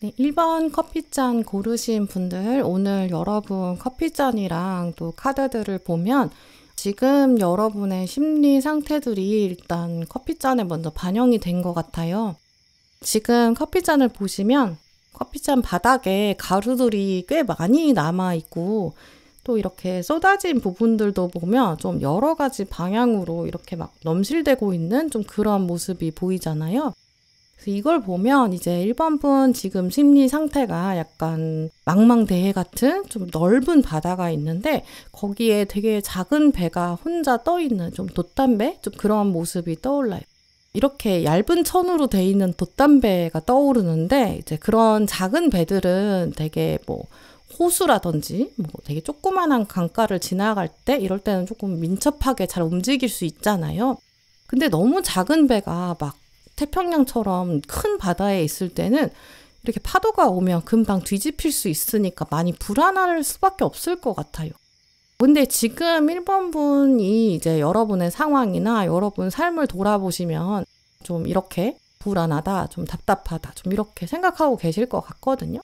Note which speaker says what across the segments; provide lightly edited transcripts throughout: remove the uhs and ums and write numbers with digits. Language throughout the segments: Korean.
Speaker 1: 네, 1번 커피잔 고르신 분들, 오늘 여러분 커피잔이랑 또 카드들을 보면 지금 여러분의 심리 상태들이 일단 커피잔에 먼저 반영이 된 것 같아요. 지금 커피잔을 보시면 커피잔 바닥에 가루들이 꽤 많이 남아있고 또 이렇게 쏟아진 부분들도 보면 좀 여러 가지 방향으로 이렇게 막 넘실대고 있는 좀 그런 모습이 보이잖아요. 그래서 이걸 보면 이제 1번 분 지금 심리 상태가 약간 망망대해 같은 좀 넓은 바다가 있는데 거기에 되게 작은 배가 혼자 떠 있는 좀 돛담배? 좀 그런 모습이 떠올라요. 이렇게 얇은 천으로 돼 있는 돛담배가 떠오르는데 이제 그런 작은 배들은 되게 뭐 호수라든지 뭐 되게 조그만한 강가를 지나갈 때 이럴 때는 조금 민첩하게 잘 움직일 수 있잖아요. 근데 너무 작은 배가 막 태평양처럼 큰 바다에 있을 때는 이렇게 파도가 오면 금방 뒤집힐 수 있으니까 많이 불안할 수밖에 없을 것 같아요. 근데 지금 1번 분이 이제 여러분의 상황이나 여러분 삶을 돌아보시면 좀 이렇게 불안하다, 좀 답답하다, 좀 이렇게 생각하고 계실 것 같거든요.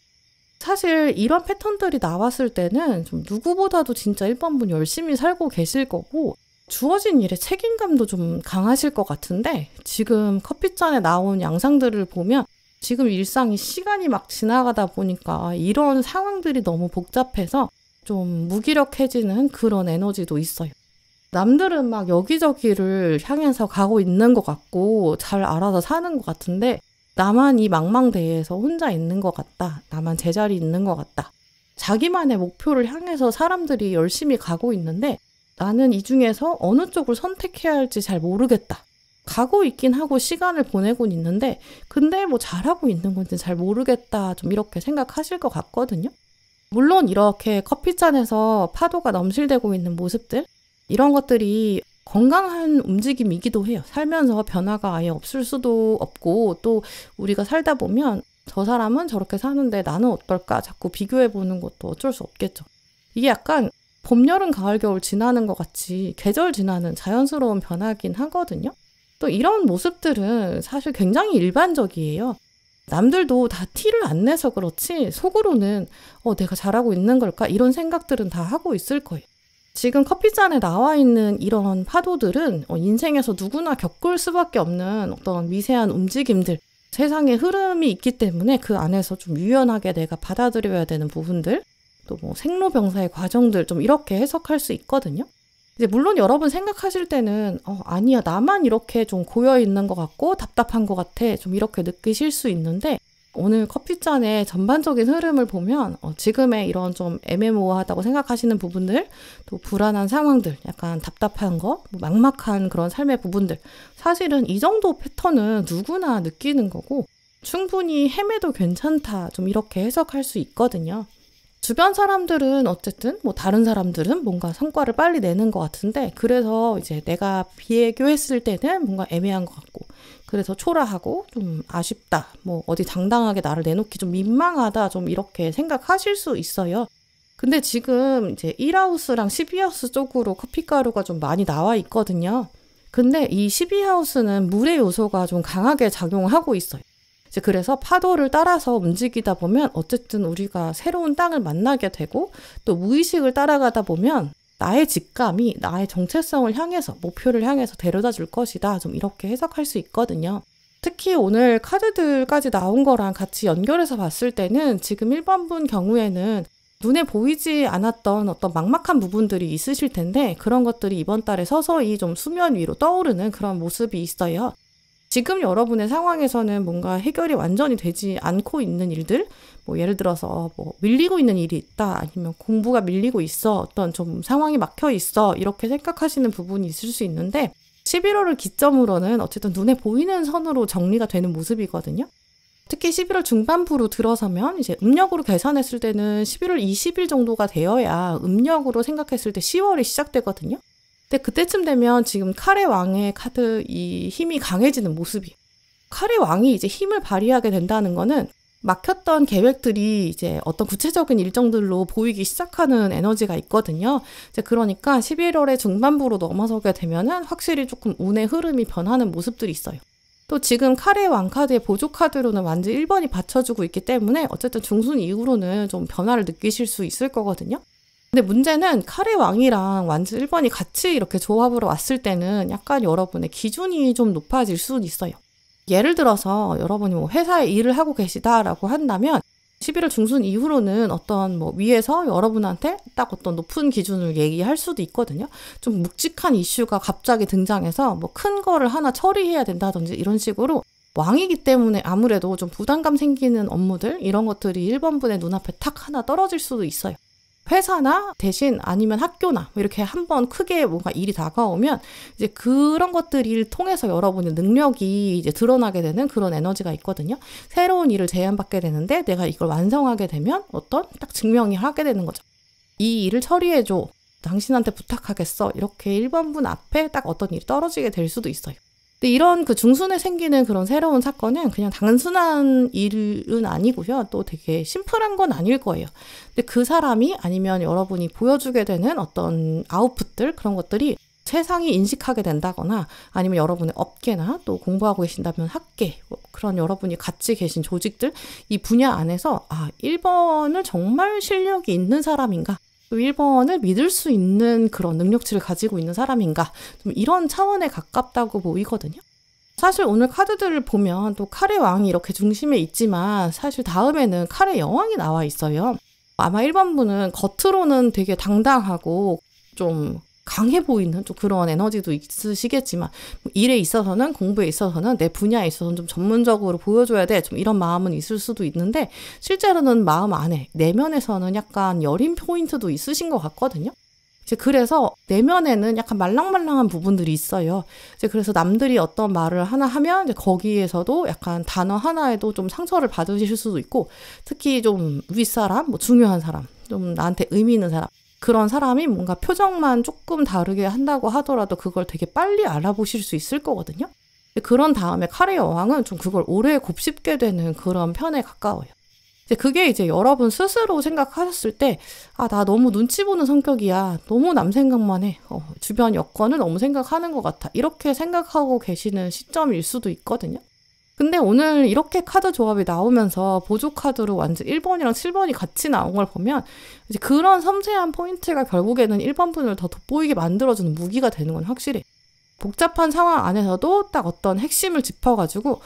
Speaker 1: 사실 이런 패턴들이 나왔을 때는 좀 누구보다도 진짜 1번 분 열심히 살고 계실 거고 주어진 일에 책임감도 좀 강하실 것 같은데 지금 커피잔에 나온 양상들을 보면 지금 일상이 시간이 막 지나가다 보니까 이런 상황들이 너무 복잡해서 좀 무기력해지는 그런 에너지도 있어요. 남들은 막 여기저기를 향해서 가고 있는 것 같고 잘 알아서 사는 것 같은데 나만 이 망망대해에서 혼자 있는 것 같다. 나만 제자리 있는 것 같다. 자기만의 목표를 향해서 사람들이 열심히 가고 있는데 나는 이 중에서 어느 쪽을 선택해야 할지 잘 모르겠다. 가고 있긴 하고 시간을 보내곤 있는데 근데 뭐 잘하고 있는 건지 잘 모르겠다. 좀 이렇게 생각하실 것 같거든요. 물론 이렇게 커피잔에서 파도가 넘실대고 있는 모습들 이런 것들이 건강한 움직임이기도 해요. 살면서 변화가 아예 없을 수도 없고 또 우리가 살다 보면 저 사람은 저렇게 사는데 나는 어떨까 자꾸 비교해보는 것도 어쩔 수 없겠죠. 이게 약간 봄, 여름, 가을, 겨울 지나는 것 같이 계절 지나는 자연스러운 변화긴 하거든요. 또 이런 모습들은 사실 굉장히 일반적이에요. 남들도 다 티를 안 내서 그렇지 속으로는 내가 잘하고 있는 걸까? 이런 생각들은 다 하고 있을 거예요. 지금 커피잔에 나와 있는 이런 파도들은 인생에서 누구나 겪을 수밖에 없는 어떤 미세한 움직임들, 세상의 흐름이 있기 때문에 그 안에서 좀 유연하게 내가 받아들여야 되는 부분들, 또 뭐 생로병사의 과정들 좀 이렇게 해석할 수 있거든요. 이제 물론 여러분 생각하실 때는 아니야 나만 이렇게 좀 고여 있는 것 같고 답답한 것 같아 좀 이렇게 느끼실 수 있는데 오늘 커피잔의 전반적인 흐름을 보면 지금의 이런 좀 애매모호하다고 생각하시는 부분들 또 불안한 상황들 약간 답답한 거 뭐 막막한 그런 삶의 부분들 사실은 이 정도 패턴은 누구나 느끼는 거고 충분히 헤매도 괜찮다 좀 이렇게 해석할 수 있거든요. 주변 사람들은 어쨌든 뭐 다른 사람들은 뭔가 성과를 빨리 내는 것 같은데 그래서 이제 내가 비교했을 때는 뭔가 애매한 것 같고 그래서 초라하고 좀 아쉽다 뭐 어디 당당하게 나를 내놓기 좀 민망하다 좀 이렇게 생각하실 수 있어요. 근데 지금 이제 1하우스랑 12하우스 쪽으로 커피가루가 좀 많이 나와 있거든요. 근데 이 12하우스는 물의 요소가 좀 강하게 작용하고 있어요. 그래서 파도를 따라서 움직이다 보면 어쨌든 우리가 새로운 땅을 만나게 되고 또 무의식을 따라가다 보면 나의 직감이 나의 정체성을 향해서 목표를 향해서 데려다 줄 것이다. 좀 이렇게 해석할 수 있거든요. 특히 오늘 카드들까지 나온 거랑 같이 연결해서 봤을 때는 지금 1번 분 경우에는 눈에 보이지 않았던 어떤 막막한 부분들이 있으실 텐데 그런 것들이 이번 달에 서서히 좀 수면 위로 떠오르는 그런 모습이 있어요. 지금 여러분의 상황에서는 뭔가 해결이 완전히 되지 않고 있는 일들, 뭐 예를 들어서 뭐 밀리고 있는 일이 있다, 아니면 공부가 밀리고 있어, 어떤 좀 상황이 막혀 있어, 이렇게 생각하시는 부분이 있을 수 있는데 11월을 기점으로는 어쨌든 눈에 보이는 선으로 정리가 되는 모습이거든요. 특히 11월 중반부로 들어서면 이제 음력으로 계산했을 때는 11월 20일 정도가 되어야 음력으로 생각했을 때 10월이 시작되거든요. 근데 그때쯤 되면 지금 칼의 왕의 카드 이 힘이 강해지는 모습이 칼의 왕이 이제 힘을 발휘하게 된다는 거는 막혔던 계획들이 이제 어떤 구체적인 일정들로 보이기 시작하는 에너지가 있거든요. 이제 그러니까 11월의 중반부로 넘어서게 되면은 확실히 조금 운의 흐름이 변하는 모습들이 있어요. 또 지금 카레 왕 카드의 보조 카드로는 완즈 1번이 받쳐주고 있기 때문에 어쨌든 중순 이후로는 좀 변화를 느끼실 수 있을 거거든요. 근데 문제는 카레 왕이랑 완즈 1번이 같이 이렇게 조합으로 왔을 때는 약간 여러분의 기준이 좀 높아질 수는 있어요. 예를 들어서 여러분이 뭐 회사에 일을 하고 계시다라고 한다면 11월 중순 이후로는 어떤 뭐 위에서 여러분한테 딱 어떤 높은 기준을 얘기할 수도 있거든요. 좀 묵직한 이슈가 갑자기 등장해서 뭐 큰 거를 하나 처리해야 된다든지 이런 식으로 왕이기 때문에 아무래도 좀 부담감 생기는 업무들 이런 것들이 1번 분의 눈앞에 탁 하나 떨어질 수도 있어요. 회사나 대신 아니면 학교나 이렇게 한번 크게 뭔가 일이 다가오면 이제 그런 것들을 통해서 여러분의 능력이 이제 드러나게 되는 그런 에너지가 있거든요. 새로운 일을 제안받게 되는데 내가 이걸 완성하게 되면 어떤 딱 증명이 하게 되는 거죠. 이 일을 처리해줘. 당신한테 부탁하겠어. 이렇게 1번 분 앞에 딱 어떤 일이 떨어지게 될 수도 있어요. 근데 이런 그 중순에 생기는 그런 새로운 사건은 그냥 단순한 일은 아니고요. 또 되게 심플한 건 아닐 거예요. 근데 그 사람이 아니면 여러분이 보여주게 되는 어떤 아웃풋들 그런 것들이 세상이 인식하게 된다거나 아니면 여러분의 업계나 또 공부하고 계신다면 학계 뭐 그런 여러분이 같이 계신 조직들 이 분야 안에서 1번을 정말 실력이 있는 사람인가? 또 1번을 믿을 수 있는 그런 능력치를 가지고 있는 사람인가 좀 이런 차원에 가깝다고 보이거든요. 사실 오늘 카드들을 보면 또 카레 왕이 이렇게 중심에 있지만 사실 다음에는 카레 여왕이 나와 있어요. 아마 1번 분은 겉으로는 되게 당당하고 좀 강해 보이는 좀 그런 에너지도 있으시겠지만 일에 있어서는 공부에 있어서는 내 분야에 있어서는 좀 전문적으로 보여줘야 돼 좀 이런 마음은 있을 수도 있는데 실제로는 마음 안에 내면에서는 약간 여린 포인트도 있으신 것 같거든요. 이제 그래서 내면에는 약간 말랑말랑한 부분들이 있어요. 이제 그래서 남들이 어떤 말을 하나 하면 이제 거기에서도 약간 단어 하나에도 좀 상처를 받으실 수도 있고 특히 좀 윗사람, 뭐 중요한 사람, 좀 나한테 의미 있는 사람 그런 사람이 뭔가 표정만 조금 다르게 한다고 하더라도 그걸 되게 빨리 알아보실 수 있을 거거든요. 그런 다음에 카레 여왕은 좀 그걸 오래 곱씹게 되는 그런 편에 가까워요. 그게 이제 여러분 스스로 생각하셨을 때 나 너무 눈치 보는 성격이야. 너무 남 생각만 해. 주변 여건을 너무 생각하는 것 같아. 이렇게 생각하고 계시는 시점일 수도 있거든요. 근데 오늘 이렇게 카드 조합이 나오면서 보조 카드로 완전 1번이랑 7번이 같이 나온 걸 보면 이제 그런 섬세한 포인트가 결국에는 1번 분을 더 돋보이게 만들어주는 무기가 되는 건 확실해. 복잡한 상황 안에서도 딱 어떤 핵심을 짚어가지고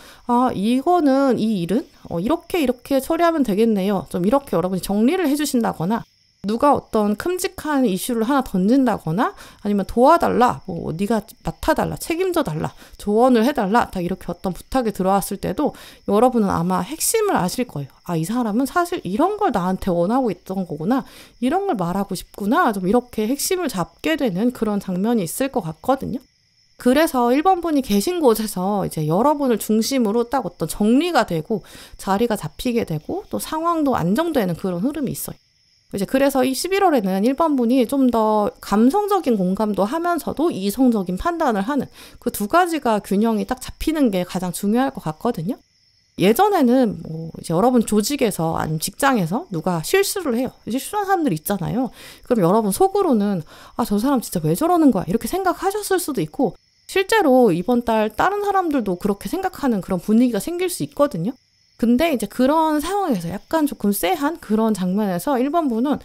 Speaker 1: 이거는 이 일은 이렇게 처리하면 되겠네요. 좀 이렇게 여러분이 정리를 해주신다거나 누가 어떤 큼직한 이슈를 하나 던진다거나 아니면 도와달라, 뭐 네가 맡아달라, 책임져달라, 조언을 해달라 딱 이렇게 어떤 부탁이 들어왔을 때도 여러분은 아마 핵심을 아실 거예요. 이 사람은 사실 이런 걸 나한테 원하고 있던 거구나, 이런 걸 말하고 싶구나, 좀 이렇게 핵심을 잡게 되는 그런 장면이 있을 것 같거든요. 그래서 1번 분이 계신 곳에서 이제 여러분을 중심으로 딱 어떤 정리가 되고 자리가 잡히게 되고 또 상황도 안정되는 그런 흐름이 있어요. 이제 그래서 이 11월에는 1번 분이 좀 더 감성적인 공감도 하면서도 이성적인 판단을 하는 그 두 가지가 균형이 딱 잡히는 게 가장 중요할 것 같거든요. 예전에는 뭐 이제 여러분 조직에서 아니면 직장에서 누가 실수를 해요. 실수한 사람들이 있잖아요. 그럼 여러분 속으로는 저 사람 진짜 왜 저러는 거야 이렇게 생각하셨을 수도 있고 실제로 이번 달 다른 사람들도 그렇게 생각하는 그런 분위기가 생길 수 있거든요. 근데 이제 그런 상황에서 약간 조금 쎄한 그런 장면에서 1번 분은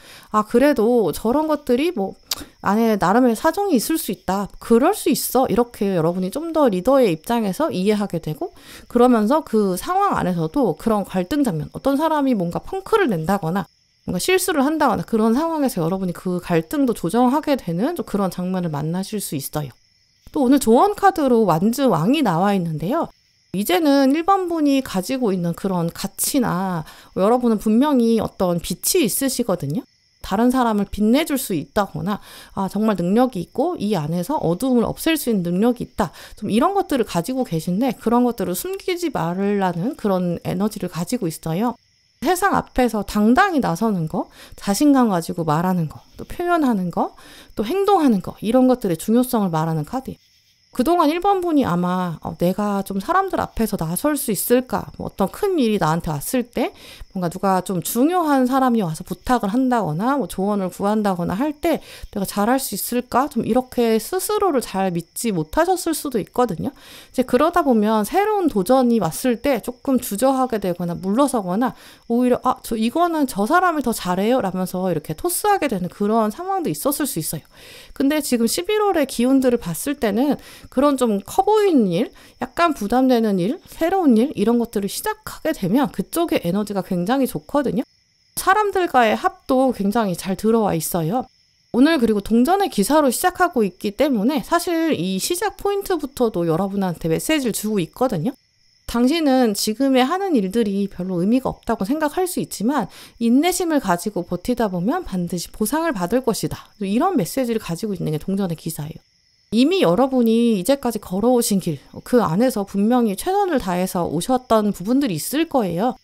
Speaker 1: 그래도 저런 것들이 뭐 안에 나름의 사정이 있을 수 있다. 그럴 수 있어. 이렇게 여러분이 좀 더 리더의 입장에서 이해하게 되고 그러면서 그 상황 안에서도 그런 갈등 장면 어떤 사람이 뭔가 펑크를 낸다거나 뭔가 실수를 한다거나 그런 상황에서 여러분이 그 갈등도 조정하게 되는 좀 그런 장면을 만나실 수 있어요. 또 오늘 조언 카드로 완즈 왕이 나와 있는데요. 이제는 1번 분이 가지고 있는 그런 가치나 여러분은 분명히 어떤 빛이 있으시거든요. 다른 사람을 빛내줄 수 있다거나 정말 능력이 있고 이 안에서 어두움을 없앨 수 있는 능력이 있다. 좀 이런 것들을 가지고 계신데 그런 것들을 숨기지 말라는 그런 에너지를 가지고 있어요. 세상 앞에서 당당히 나서는 거, 자신감 가지고 말하는 거, 또 표현하는 거, 또 행동하는 거 이런 것들의 중요성을 말하는 카드예요. 그동안 1번 분이 아마 내가 좀 사람들 앞에서 나설 수 있을까? 뭐 어떤 큰 일이 나한테 왔을 때 뭔가 누가 좀 중요한 사람이 와서 부탁을 한다거나 뭐 조언을 구한다거나 할 때 내가 잘할 수 있을까? 좀 이렇게 스스로를 잘 믿지 못하셨을 수도 있거든요. 이제 그러다 보면 새로운 도전이 왔을 때 조금 주저하게 되거나 물러서거나 오히려 이거는 저 사람이 더 잘해요 라면서 이렇게 토스하게 되는 그런 상황도 있었을 수 있어요. 근데 지금 11월의 기운들을 봤을 때는 그런 좀 커 보이는 일, 약간 부담되는 일, 새로운 일 이런 것들을 시작하게 되면 그쪽의 에너지가 굉장히 좋거든요. 사람들과의 합도 굉장히 잘 들어와 있어요. 오늘 그리고 동전의 기사로 시작하고 있기 때문에 사실 이 시작 포인트부터도 여러분한테 메시지를 주고 있거든요. 당신은 지금에 하는 일들이 별로 의미가 없다고 생각할 수 있지만 인내심을 가지고 버티다 보면 반드시 보상을 받을 것이다. 이런 메시지를 가지고 있는 게 동전의 기사예요. 이미 여러분이 이제까지 걸어오신 길, 그 안에서 분명히 최선을 다해서 오셨던 부분들이 있을 거예요.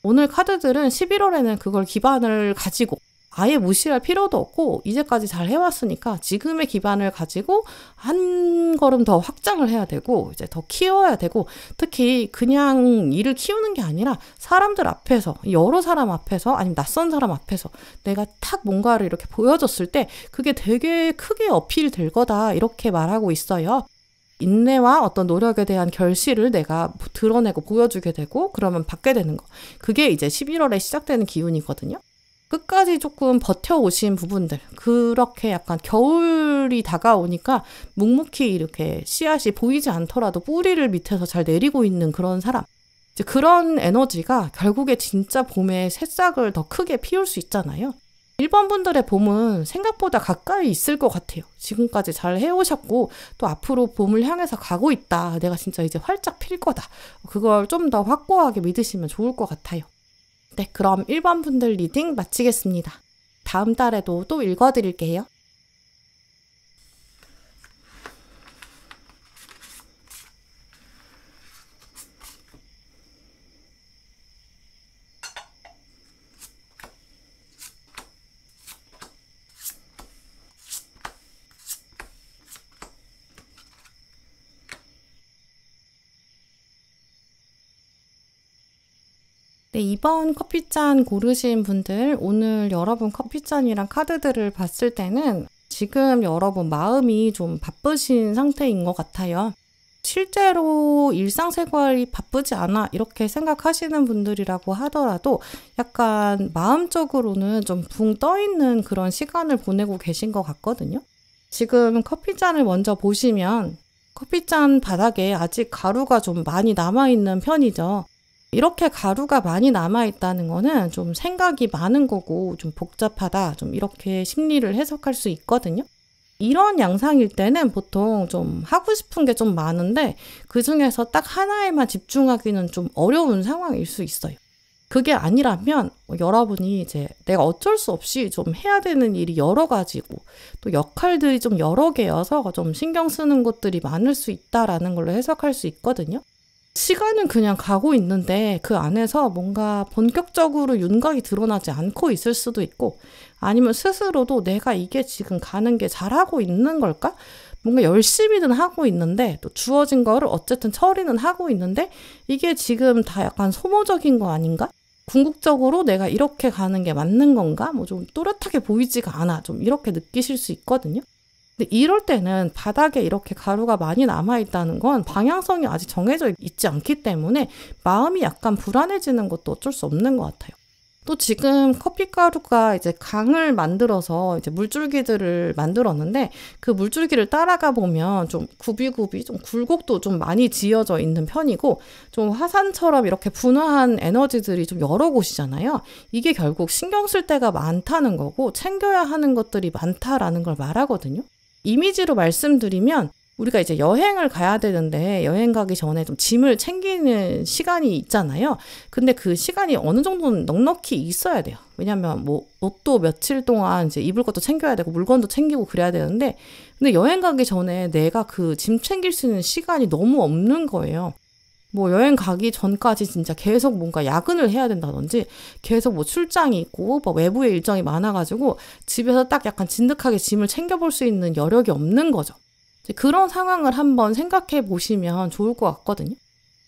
Speaker 1: 오늘 카드들은 11월에는 그걸 기반을 가지고 아예 무시할 필요도 없고 이제까지 잘 해왔으니까 지금의 기반을 가지고 한 걸음 더 확장을 해야 되고 이제 더 키워야 되고 특히 그냥 일을 키우는 게 아니라 사람들 앞에서 여러 사람 앞에서 아니면 낯선 사람 앞에서 내가 탁 뭔가를 이렇게 보여줬을 때 그게 되게 크게 어필될 거다 이렇게 말하고 있어요. 인내와 어떤 노력에 대한 결실을 내가 드러내고 보여주게 되고 그러면 받게 되는 거. 그게 이제 11월에 시작되는 기운이거든요. 끝까지 조금 버텨오신 부분들, 그렇게 약간 겨울이 다가오니까 묵묵히 이렇게 씨앗이 보이지 않더라도 뿌리를 밑에서 잘 내리고 있는 그런 사람. 이제 그런 에너지가 결국에 진짜 봄에 새싹을 더 크게 피울 수 있잖아요. 1번 분들의 봄은 생각보다 가까이 있을 것 같아요. 지금까지 잘 해오셨고 또 앞으로 봄을 향해서 가고 있다. 내가 진짜 이제 활짝 필 거다. 그걸 좀 더 확고하게 믿으시면 좋을 것 같아요. 네, 그럼 1번 분들 리딩 마치겠습니다. 다음 달에도 또 읽어드릴게요. 네, 이번 커피잔 고르신 분들 오늘 여러분 커피잔이랑 카드들을 봤을 때는 지금 여러분 마음이 좀 바쁘신 상태인 것 같아요. 실제로 일상생활이 바쁘지 않아 이렇게 생각하시는 분들이라고 하더라도 약간 마음적으로는 좀 붕 떠있는 그런 시간을 보내고 계신 것 같거든요. 지금 커피잔을 먼저 보시면 커피잔 바닥에 아직 가루가 좀 많이 남아있는 편이죠. 이렇게 가루가 많이 남아있다는 거는 좀 생각이 많은 거고 좀 복잡하다, 좀 이렇게 심리를 해석할 수 있거든요. 이런 양상일 때는 보통 좀 하고 싶은 게 좀 많은데 그 중에서 딱 하나에만 집중하기는 좀 어려운 상황일 수 있어요. 그게 아니라면 여러분이 이제 내가 어쩔 수 없이 좀 해야 되는 일이 여러 가지고 또 역할들이 좀 여러 개여서 좀 신경 쓰는 것들이 많을 수 있다라는 걸로 해석할 수 있거든요. 시간은 그냥 가고 있는데 그 안에서 뭔가 본격적으로 윤곽이 드러나지 않고 있을 수도 있고 아니면 스스로도 내가 이게 지금 가는 게 잘하고 있는 걸까? 뭔가 열심히는 하고 있는데 또 주어진 거를 어쨌든 처리는 하고 있는데 이게 지금 다 약간 소모적인 거 아닌가? 궁극적으로 내가 이렇게 가는 게 맞는 건가? 뭐 좀 또렷하게 보이지가 않아. 좀 이렇게 느끼실 수 있거든요. 근데 이럴 때는 바닥에 이렇게 가루가 많이 남아있다는 건 방향성이 아직 정해져 있지 않기 때문에 마음이 약간 불안해지는 것도 어쩔 수 없는 것 같아요. 또 지금 커피가루가 이제 강을 만들어서 이제 물줄기들을 만들었는데 그 물줄기를 따라가 보면 좀 굽이굽이 좀 굴곡도 좀 많이 지어져 있는 편이고 좀 화산처럼 이렇게 분화한 에너지들이 좀 여러 곳이잖아요. 이게 결국 신경 쓸 때가 많다는 거고 챙겨야 하는 것들이 많다라는 걸 말하거든요. 이미지로 말씀드리면 우리가 이제 여행을 가야 되는데 여행 가기 전에 좀 짐을 챙기는 시간이 있잖아요. 근데 그 시간이 어느 정도는 넉넉히 있어야 돼요. 왜냐면 뭐 옷도 며칠 동안 이제 입을 것도 챙겨야 되고 물건도 챙기고 그래야 되는데 근데 여행 가기 전에 내가 그 짐 챙길 수 있는 시간이 너무 없는 거예요. 뭐 여행 가기 전까지 진짜 계속 뭔가 야근을 해야 된다든지 계속 뭐 출장이 있고 뭐 외부의 일정이 많아가지고 집에서 딱 약간 진득하게 짐을 챙겨볼 수 있는 여력이 없는 거죠. 그런 상황을 한번 생각해 보시면 좋을 것 같거든요.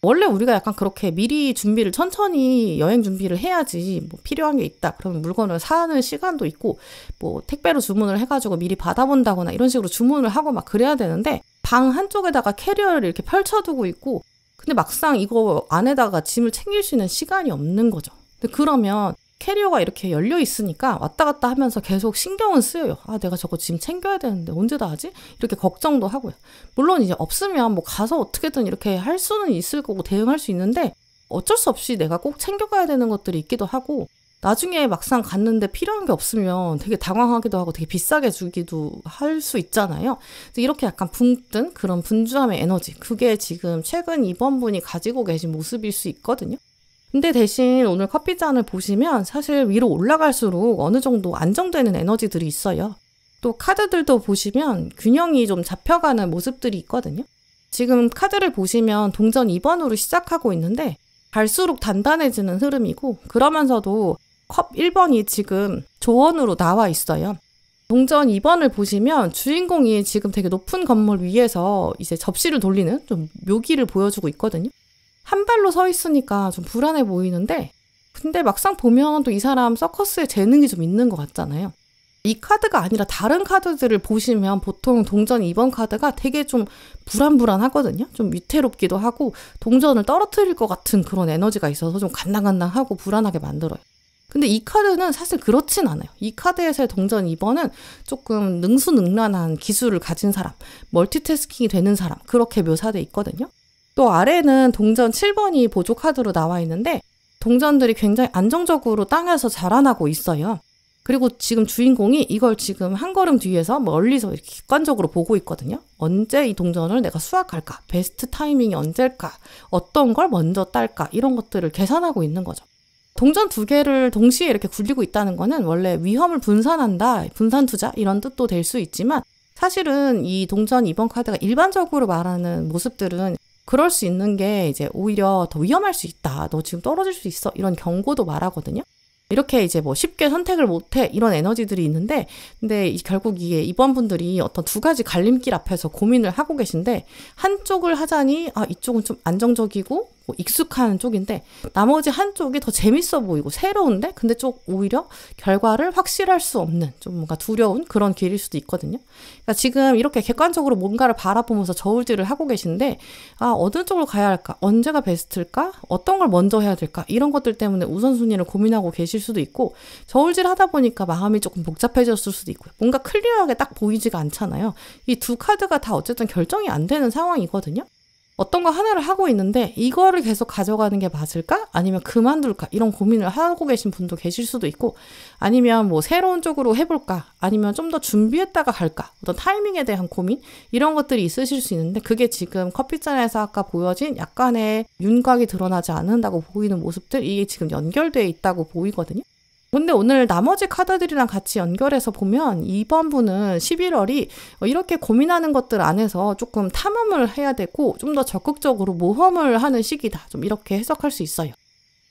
Speaker 1: 원래 우리가 약간 그렇게 미리 준비를 천천히 여행 준비를 해야지 뭐 필요한 게 있다 그러면 물건을 사는 시간도 있고 뭐 택배로 주문을 해가지고 미리 받아본다거나 이런 식으로 주문을 하고 막 그래야 되는데 방 한쪽에다가 캐리어를 이렇게 펼쳐두고 있고 근데 막상 이거 안에다가 짐을 챙길 수 있는 시간이 없는 거죠. 근데 그러면 캐리어가 이렇게 열려 있으니까 왔다 갔다 하면서 계속 신경은 쓰여요. 아, 내가 저거 짐 챙겨야 되는데 언제 다 하지? 이렇게 걱정도 하고요. 물론 이제 없으면 뭐 가서 어떻게든 이렇게 할 수는 있을 거고 대응할 수 있는데 어쩔 수 없이 내가 꼭 챙겨가야 되는 것들이 있기도 하고 나중에 막상 갔는데 필요한 게 없으면 되게 당황하기도 하고 되게 비싸게 주기도 할 수 있잖아요. 그래서 이렇게 약간 붕 뜬 그런 분주함의 에너지 그게 지금 최근 이번 분이 가지고 계신 모습일 수 있거든요. 근데 대신 오늘 커피잔을 보시면 사실 위로 올라갈수록 어느 정도 안정되는 에너지들이 있어요. 또 카드들도 보시면 균형이 좀 잡혀가는 모습들이 있거든요. 지금 카드를 보시면 동전 2번으로 시작하고 있는데 갈수록 단단해지는 흐름이고 그러면서도 컵 1번이 지금 조언으로 나와 있어요. 동전 2번을 보시면 주인공이 지금 되게 높은 건물 위에서 이제 접시를 돌리는 좀 묘기를 보여주고 있거든요. 한 발로 서 있으니까 좀 불안해 보이는데 근데 막상 보면 또 이 사람 서커스에 재능이 좀 있는 것 같잖아요. 이 카드가 아니라 다른 카드들을 보시면 보통 동전 2번 카드가 되게 좀 불안불안하거든요. 좀 위태롭기도 하고 동전을 떨어뜨릴 것 같은 그런 에너지가 있어서 좀 간당간당하고 불안하게 만들어요. 근데 이 카드는 사실 그렇진 않아요. 이 카드에서의 동전 2번은 조금 능수능란한 기술을 가진 사람, 멀티태스킹이 되는 사람 그렇게 묘사돼 있거든요. 또 아래는 동전 7번이 보조 카드로 나와 있는데 동전들이 굉장히 안정적으로 땅에서 자라나고 있어요. 그리고 지금 주인공이 이걸 지금 한 걸음 뒤에서 멀리서 이렇게 객관적으로 보고 있거든요. 언제 이 동전을 내가 수확할까? 베스트 타이밍이 언제일까? 어떤 걸 먼저 딸까? 이런 것들을 계산하고 있는 거죠. 동전 두 개를 동시에 이렇게 굴리고 있다는 거는 원래 위험을 분산한다, 분산 투자 이런 뜻도 될 수 있지만 사실은 이 동전 2번 카드가 일반적으로 말하는 모습들은 그럴 수 있는 게 이제 오히려 더 위험할 수 있다. 너 지금 떨어질 수 있어. 이런 경고도 말하거든요. 이렇게 이제 뭐 쉽게 선택을 못해 이런 에너지들이 있는데 근데 결국 이게 이번 분들이 어떤 두 가지 갈림길 앞에서 고민을 하고 계신데 한쪽을 하자니 이쪽은 좀 안정적이고 뭐 익숙한 쪽인데 나머지 한쪽이 더 재밌어 보이고 새로운데 근데 좀 오히려 결과를 확실할 수 없는 좀 뭔가 두려운 그런 길일 수도 있거든요. 그러니까 지금 이렇게 객관적으로 뭔가를 바라보면서 저울질을 하고 계신데 어느 쪽으로 가야 할까? 언제가 베스트일까? 어떤 걸 먼저 해야 될까? 이런 것들 때문에 우선순위를 고민하고 계실 수도 있고 저울질 하다 보니까 마음이 조금 복잡해졌을 수도 있고요. 뭔가 클리어하게 딱 보이지가 않잖아요. 이 두 카드가 다 어쨌든 결정이 안 되는 상황이거든요. 어떤 거 하나를 하고 있는데 이거를 계속 가져가는 게 맞을까? 아니면 그만둘까? 이런 고민을 하고 계신 분도 계실 수도 있고 아니면 뭐 새로운 쪽으로 해볼까? 아니면 좀 더 준비했다가 갈까? 어떤 타이밍에 대한 고민? 이런 것들이 있으실 수 있는데 그게 지금 커피잔에서 아까 보여진 약간의 윤곽이 드러나지 않는다고 보이는 모습들 이게 지금 연결되어 있다고 보이거든요. 근데 오늘 나머지 카드들이랑 같이 연결해서 보면 이번 분은 11월이 이렇게 고민하는 것들 안에서 조금 탐험을 해야 되고 좀 더 적극적으로 모험을 하는 시기다. 좀 이렇게 해석할 수 있어요.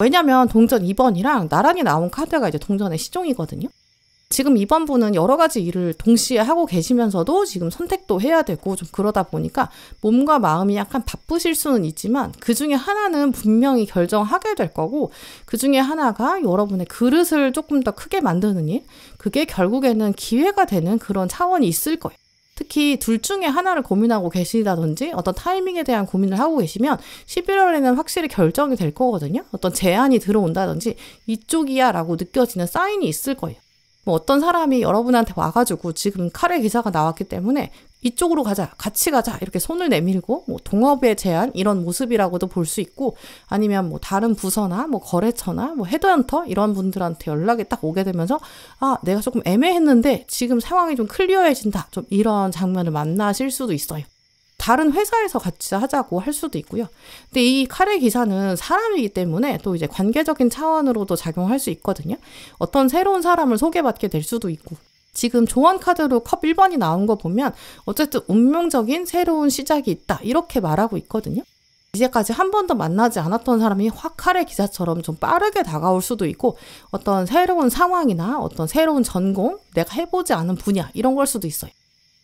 Speaker 1: 왜냐면 동전 2번이랑 나란히 나온 카드가 이제 동전의 시종이거든요. 지금 이번 분은 여러 가지 일을 동시에 하고 계시면서도 지금 선택도 해야 되고 좀 그러다 보니까 몸과 마음이 약간 바쁘실 수는 있지만 그 중에 하나는 분명히 결정하게 될 거고 그 중에 하나가 여러분의 그릇을 조금 더 크게 만드는 일 그게 결국에는 기회가 되는 그런 차원이 있을 거예요. 특히 둘 중에 하나를 고민하고 계시다든지 어떤 타이밍에 대한 고민을 하고 계시면 11월에는 확실히 결정이 될 거거든요. 어떤 제안이 들어온다든지 이쪽이야 라고 느껴지는 사인이 있을 거예요. 뭐 어떤 사람이 여러분한테 와가지고 지금 칼의 기사가 나왔기 때문에 이쪽으로 가자, 같이 가자 이렇게 손을 내밀고 뭐 동업의 제안 이런 모습이라고도 볼 수 있고 아니면 뭐 다른 부서나 뭐 거래처나 뭐 헤드헌터 이런 분들한테 연락이 딱 오게 되면서 내가 조금 애매했는데 지금 상황이 좀 클리어해진다 좀 이런 장면을 만나실 수도 있어요. 다른 회사에서 같이 하자고 할 수도 있고요. 근데 이 칼의 기사는 사람이기 때문에 또 이제 관계적인 차원으로도 작용할 수 있거든요. 어떤 새로운 사람을 소개받게 될 수도 있고 지금 조언 카드로 컵 1번이 나온 거 보면 어쨌든 운명적인 새로운 시작이 있다 이렇게 말하고 있거든요. 이제까지 한 번도 만나지 않았던 사람이 확 칼의 기사처럼 좀 빠르게 다가올 수도 있고 어떤 새로운 상황이나 어떤 새로운 전공, 내가 해보지 않은 분야 이런 걸 수도 있어요.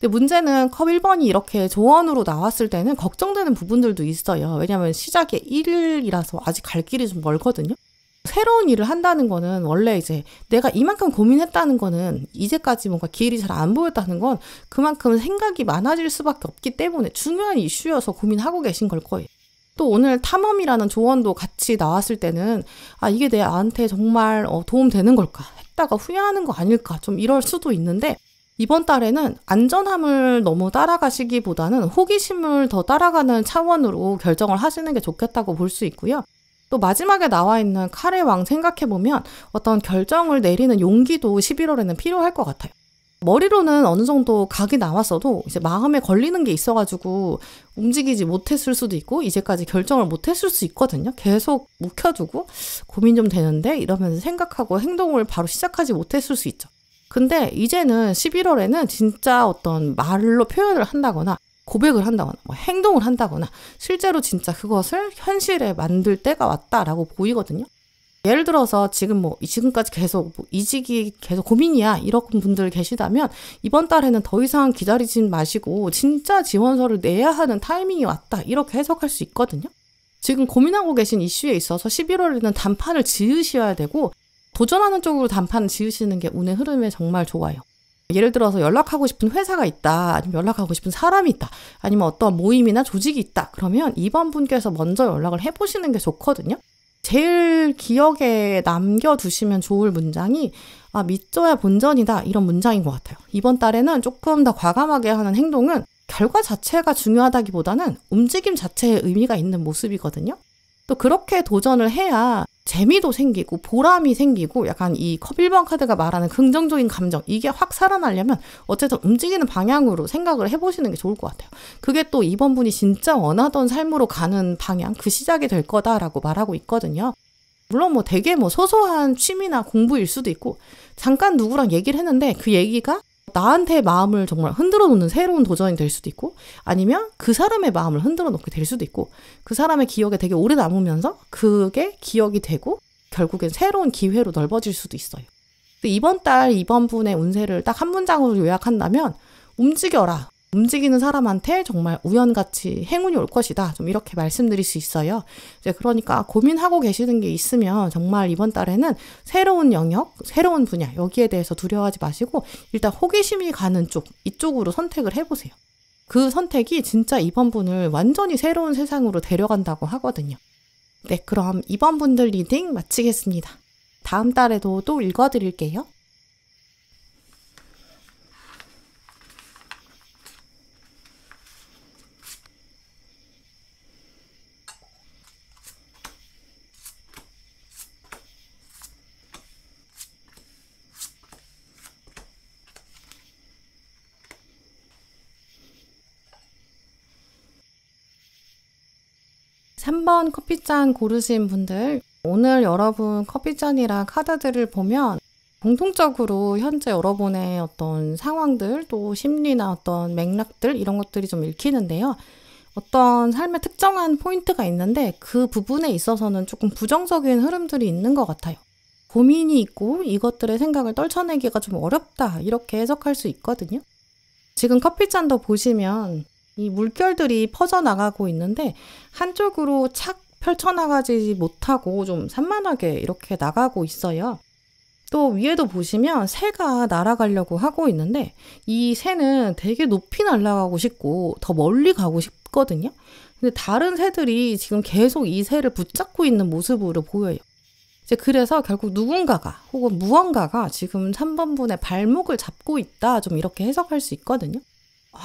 Speaker 1: 근데 문제는 컵 1번이 이렇게 조언으로 나왔을 때는 걱정되는 부분들도 있어요. 왜냐하면 시작이 1일이라서 아직 갈 길이 좀 멀거든요. 새로운 일을 한다는 거는 원래 이제 내가 이만큼 고민했다는 거는 이제까지 뭔가 길이 잘 안 보였다는 건 그만큼 생각이 많아질 수밖에 없기 때문에 중요한 이슈여서 고민하고 계신 걸 거예요. 또 오늘 탐험이라는 조언도 같이 나왔을 때는 이게 나한테 정말 도움되는 걸까? 했다가 후회하는 거 아닐까? 좀 이럴 수도 있는데 이번 달에는 안전함을 너무 따라가시기보다는 호기심을 더 따라가는 차원으로 결정을 하시는 게 좋겠다고 볼 수 있고요. 또 마지막에 나와 있는 칼의 왕 생각해보면 어떤 결정을 내리는 용기도 11월에는 필요할 것 같아요. 머리로는 어느 정도 각이 나왔어도 이제 마음에 걸리는 게 있어가지고 움직이지 못했을 수도 있고 이제까지 결정을 못했을 수 있거든요. 계속 묵혀두고 고민 좀 되는데 이러면서 생각하고 행동을 바로 시작하지 못했을 수 있죠. 근데 이제는 11월에는 진짜 어떤 말로 표현을 한다거나 고백을 한다거나 행동을 한다거나 실제로 진짜 그것을 현실에 만들 때가 왔다라고 보이거든요. 예를 들어서 지금까지 계속 이직이 계속 고민이야 이런 분들 계시다면 이번 달에는 더 이상 기다리지 마시고 진짜 지원서를 내야 하는 타이밍이 왔다 이렇게 해석할 수 있거든요. 지금 고민하고 계신 이슈에 있어서 11월에는 단판을 지으셔야 되고 도전하는 쪽으로 단판을 지으시는 게 운의 흐름에 정말 좋아요. 예를 들어서 연락하고 싶은 회사가 있다, 아니면 연락하고 싶은 사람이 있다, 아니면 어떤 모임이나 조직이 있다. 그러면 이번 분께서 먼저 연락을 해보시는 게 좋거든요. 제일 기억에 남겨두시면 좋을 문장이 믿져야 본전이다 이런 문장인 것 같아요. 이번 달에는 조금 더 과감하게 하는 행동은 결과 자체가 중요하다기보다는 움직임 자체에 의미가 있는 모습이거든요. 또 그렇게 도전을 해야 재미도 생기고 보람이 생기고 약간 이 컵 1번 카드가 말하는 긍정적인 감정 이게 확 살아나려면 어쨌든 움직이는 방향으로 생각을 해보시는 게 좋을 것 같아요. 그게 또 이번 분이 진짜 원하던 삶으로 가는 방향 그 시작이 될 거다라고 말하고 있거든요. 물론 되게 소소한 취미나 공부일 수도 있고 잠깐 누구랑 얘기를 했는데 그 얘기가 나한테 마음을 정말 흔들어 놓는 새로운 도전이 될 수도 있고 아니면 그 사람의 마음을 흔들어 놓게 될 수도 있고 그 사람의 기억에 되게 오래 남으면서 그게 기억이 되고 결국엔 새로운 기회로 넓어질 수도 있어요. 이번 달 이번 분의 운세를 딱 한 문장으로 요약한다면 움직여라. 움직이는 사람한테 정말 우연같이 행운이 올 것이다. 좀 이렇게 말씀드릴 수 있어요. 이제 그러니까 고민하고 계시는 게 있으면 정말 이번 달에는 새로운 영역, 새로운 분야 여기에 대해서 두려워하지 마시고 일단 호기심이 가는 쪽, 이쪽으로 선택을 해보세요. 그 선택이 진짜 이번 분을 완전히 새로운 세상으로 데려간다고 하거든요. 네, 그럼 이번 분들 리딩 마치겠습니다. 다음 달에도 또 읽어드릴게요. 3번 커피잔 고르신 분들, 오늘 여러분 커피잔이랑 카드들을 보면 공통적으로 현재 여러분의 어떤 상황들, 또 심리나 어떤 맥락들 이런 것들이 좀 읽히는데요. 어떤 삶의 특정한 포인트가 있는데 그 부분에 있어서는 조금 부정적인 흐름들이 있는 것 같아요. 고민이 있고 이것들의 생각을 떨쳐내기가 좀 어렵다 이렇게 해석할 수 있거든요. 지금 커피잔도 보시면 이 물결들이 퍼져나가고 있는데 한쪽으로 착 펼쳐나가지 못하고 좀 산만하게 이렇게 나가고 있어요. 또 위에도 보시면 새가 날아가려고 하고 있는데 이 새는 되게 높이 날아가고 싶고 더 멀리 가고 싶거든요. 근데 다른 새들이 지금 계속 이 새를 붙잡고 있는 모습으로 보여요. 이제 그래서 결국 누군가가 혹은 무언가가 지금 3번 분의 발목을 잡고 있다 좀 이렇게 해석할 수 있거든요.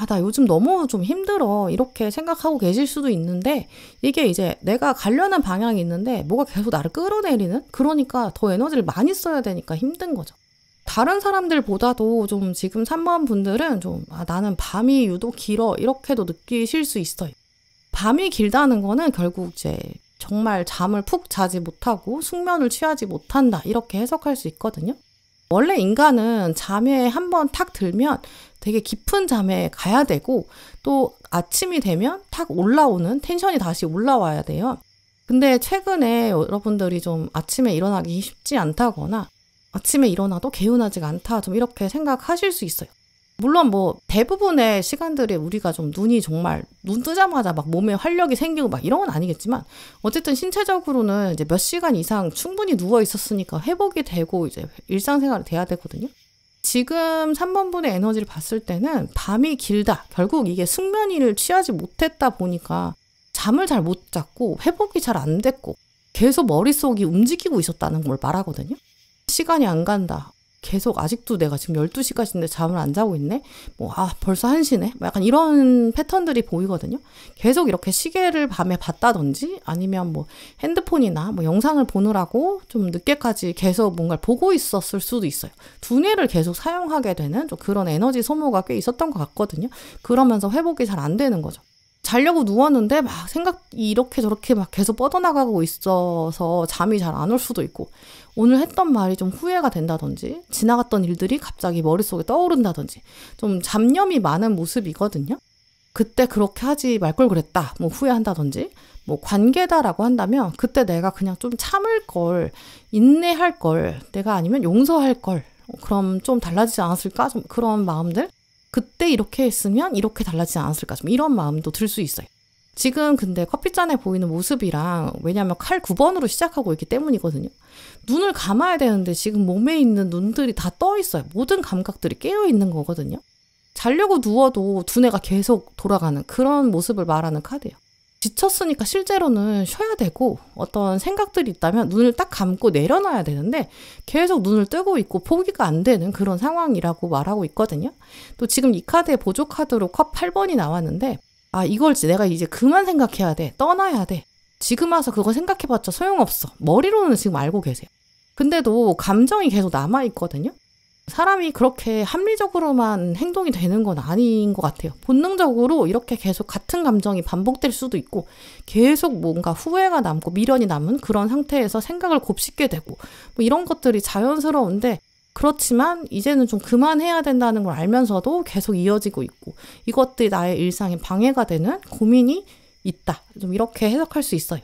Speaker 1: 나 요즘 너무 좀 힘들어 이렇게 생각하고 계실 수도 있는데 이게 이제 내가 가려는 방향이 있는데 뭐가 계속 나를 끌어내리는 그러니까 더 에너지를 많이 써야 되니까 힘든 거죠. 다른 사람들보다도 좀 지금 3번 분들은 좀 나는 밤이 유독 길어 이렇게도 느끼실 수 있어요. 밤이 길다는 거는 결국 이제 정말 잠을 푹 자지 못하고 숙면을 취하지 못한다 이렇게 해석할 수 있거든요. 원래 인간은 잠에 한번 탁 들면 되게 깊은 잠에 가야 되고 또 아침이 되면 탁 올라오는 텐션이 다시 올라와야 돼요. 근데 최근에 여러분들이 좀 아침에 일어나기 쉽지 않다거나 아침에 일어나도 개운하지가 않다 좀 이렇게 생각하실 수 있어요. 물론 뭐 대부분의 시간들이 우리가 좀 눈이 정말 눈 뜨자마자 막 몸에 활력이 생기고 막 이런 건 아니겠지만 어쨌든 신체적으로는 이제 몇 시간 이상 충분히 누워 있었으니까 회복이 되고 이제 일상생활이 돼야 되거든요. 지금 3번분의 에너지를 봤을 때는 밤이 길다. 결국 이게 숙면을 취하지 못했다 보니까 잠을 잘 못 잤고 회복이 잘 안 됐고 계속 머릿속이 움직이고 있었다는 걸 말하거든요. 시간이 안 간다. 계속 아직도 내가 지금 12시까지인데 잠을 안 자고 있네? 벌써 1시네? 약간 이런 패턴들이 보이거든요. 계속 이렇게 시계를 밤에 봤다든지 아니면 뭐 핸드폰이나 뭐 영상을 보느라고 좀 늦게까지 계속 뭔가를 보고 있었을 수도 있어요. 두뇌를 계속 사용하게 되는 좀 그런 에너지 소모가 꽤 있었던 것 같거든요. 그러면서 회복이 잘 안 되는 거죠. 자려고 누웠는데 막 생각이 이렇게 저렇게 막 계속 뻗어나가고 있어서 잠이 잘 안 올 수도 있고 오늘 했던 말이 좀 후회가 된다든지 지나갔던 일들이 갑자기 머릿속에 떠오른다든지 좀 잡념이 많은 모습이거든요. 그때 그렇게 하지 말 걸 그랬다. 뭐 후회한다든지 뭐 관계다라고 한다면 그때 내가 그냥 좀 참을 걸 인내할 걸 내가 아니면 용서할 걸 그럼 좀 달라지지 않았을까? 좀 그런 마음들 그때 이렇게 했으면 이렇게 달라지지 않았을까? 좀 이런 마음도 들 수 있어요. 지금 근데 커피잔에 보이는 모습이랑 왜냐하면 칼 9번으로 시작하고 있기 때문이거든요. 눈을 감아야 되는데 지금 몸에 있는 눈들이 다 떠 있어요. 모든 감각들이 깨어 있는 거거든요. 자려고 누워도 두뇌가 계속 돌아가는 그런 모습을 말하는 카드예요. 지쳤으니까 실제로는 쉬어야 되고 어떤 생각들이 있다면 눈을 딱 감고 내려놔야 되는데 계속 눈을 뜨고 있고 포기가 안 되는 그런 상황이라고 말하고 있거든요. 또 지금 이 카드의 보조 카드로 컵 8번이 나왔는데 이걸 내가 이제 그만 생각해야 돼. 떠나야 돼. 지금 와서 그거 생각해봤자 소용없어. 머리로는 지금 알고 계세요. 근데도 감정이 계속 남아있거든요. 사람이 그렇게 합리적으로만 행동이 되는 건 아닌 것 같아요. 본능적으로 이렇게 계속 같은 감정이 반복될 수도 있고 계속 뭔가 후회가 남고 미련이 남은 그런 상태에서 생각을 곱씹게 되고 뭐 이런 것들이 자연스러운데 그렇지만 이제는 좀 그만해야 된다는 걸 알면서도 계속 이어지고 있고 이것들이 나의 일상에 방해가 되는 고민이 있다. 좀 이렇게 해석할 수 있어요.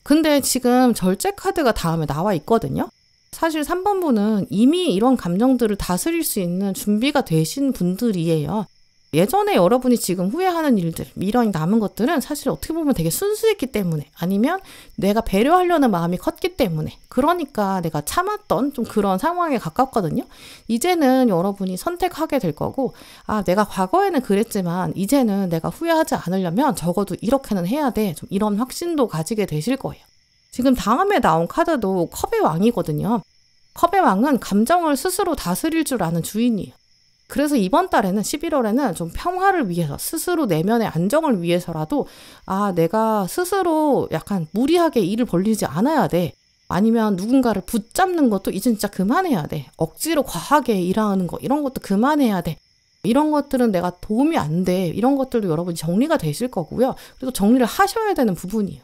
Speaker 1: 근데 지금 절제 카드가 다음에 나와 있거든요. 사실 3번분은 이미 이런 감정들을 다스릴 수 있는 준비가 되신 분들이에요. 예전에 여러분이 지금 후회하는 일들, 미련이 남은 것들은 사실 어떻게 보면 되게 순수했기 때문에 아니면 내가 배려하려는 마음이 컸기 때문에 그러니까 내가 참았던 좀 그런 상황에 가깝거든요. 이제는 여러분이 선택하게 될 거고 내가 과거에는 그랬지만 이제는 내가 후회하지 않으려면 적어도 이렇게는 해야 돼. 좀 이런 확신도 가지게 되실 거예요. 지금 다음에 나온 카드도 컵의 왕이거든요. 컵의 왕은 감정을 스스로 다스릴 줄 아는 주인이에요. 그래서 이번 달에는 11월에는 좀 평화를 위해서 스스로 내면의 안정을 위해서라도 내가 스스로 약간 무리하게 일을 벌리지 않아야 돼. 아니면 누군가를 붙잡는 것도 이제 진짜 그만해야 돼. 억지로 과하게 일하는 거 이런 것도 그만해야 돼. 이런 것들은 내가 도움이 안 돼. 이런 것들도 여러분이 정리가 되실 거고요. 그리고 정리를 하셔야 되는 부분이에요.